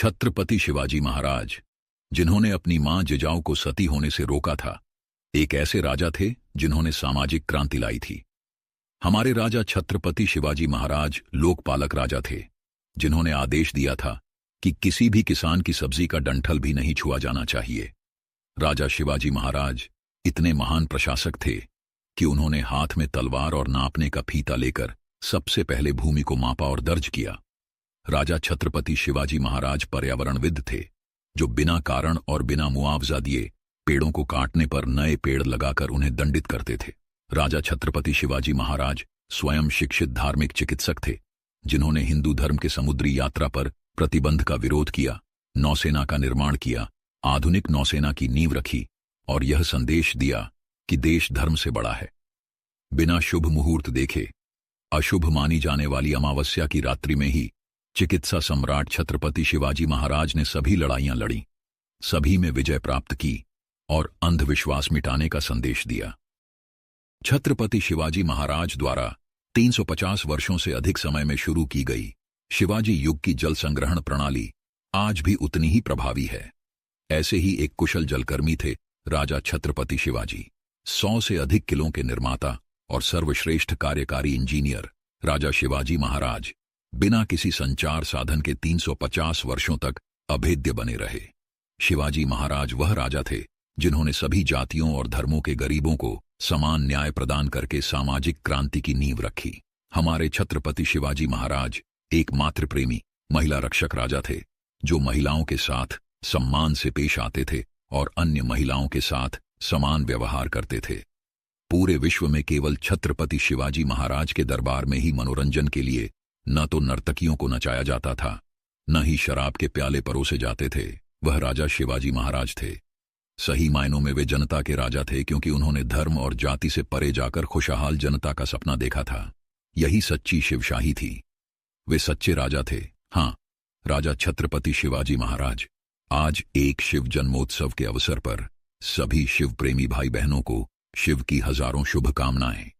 छत्रपति शिवाजी महाराज, जिन्होंने अपनी मां जिजाऊ को सती होने से रोका था, एक ऐसे राजा थे जिन्होंने सामाजिक क्रांति लाई थी। हमारे राजा छत्रपति शिवाजी महाराज लोकपालक राजा थे, जिन्होंने आदेश दिया था कि किसी भी किसान की सब्जी का डंठल भी नहीं छुआ जाना चाहिए। राजा शिवाजी महाराज इतने महान प्रशासक थे कि उन्होंने हाथ में तलवार और नापने का फीता लेकर सबसे पहले भूमि को मापा और दर्ज किया। राजा छत्रपति शिवाजी महाराज पर्यावरणविद थे, जो बिना कारण और बिना मुआवजा दिए पेड़ों को काटने पर नए पेड़ लगाकर उन्हें दंडित करते थे। राजा छत्रपति शिवाजी महाराज स्वयं शिक्षित धार्मिक चिकित्सक थे, जिन्होंने हिंदू धर्म के समुद्री यात्रा पर प्रतिबंध का विरोध किया, नौसेना का निर्माण किया, आधुनिक नौसेना की नींव रखी और यह संदेश दिया कि देश धर्म से बड़ा है। बिना शुभ मुहूर्त देखे अशुभ मानी जाने वाली अमावस्या की रात्रि में ही चिकित्सा सम्राट छत्रपति शिवाजी महाराज ने सभी लड़ाइयां लड़ी, सभी में विजय प्राप्त की और अंधविश्वास मिटाने का संदेश दिया। छत्रपति शिवाजी महाराज द्वारा 350 वर्षों से अधिक समय में शुरू की गई शिवाजी युग की जल संग्रहण प्रणाली आज भी उतनी ही प्रभावी है। ऐसे ही एक कुशल जलकर्मी थे राजा छत्रपति शिवाजी। 100 से अधिक किलों के निर्माता और सर्वश्रेष्ठ कार्यकारी इंजीनियर राजा शिवाजी महाराज बिना किसी संचार साधन के 350 वर्षों तक अभेद्य बने रहे। शिवाजी महाराज वह राजा थे जिन्होंने सभी जातियों और धर्मों के गरीबों को समान न्याय प्रदान करके सामाजिक क्रांति की नींव रखी। हमारे छत्रपति शिवाजी महाराज एक मातृप्रेमी महिला रक्षक राजा थे, जो महिलाओं के साथ सम्मान से पेश आते थे और अन्य महिलाओं के साथ समान व्यवहार करते थे। पूरे विश्व में केवल छत्रपति शिवाजी महाराज के दरबार में ही मनोरंजन के लिए न तो नर्तकियों को नचाया जाता था, न ही शराब के प्याले परोसे जाते थे। वह राजा शिवाजी महाराज थे। सही मायनों में वे जनता के राजा थे, क्योंकि उन्होंने धर्म और जाति से परे जाकर खुशहाल जनता का सपना देखा था। यही सच्ची शिवशाही थी। वे सच्चे राजा थे। हाँ, राजा छत्रपति शिवाजी महाराज। आज एक शिव जन्मोत्सव के अवसर पर सभी शिव प्रेमी भाई बहनों को शिव की हजारों शुभकामनाएं।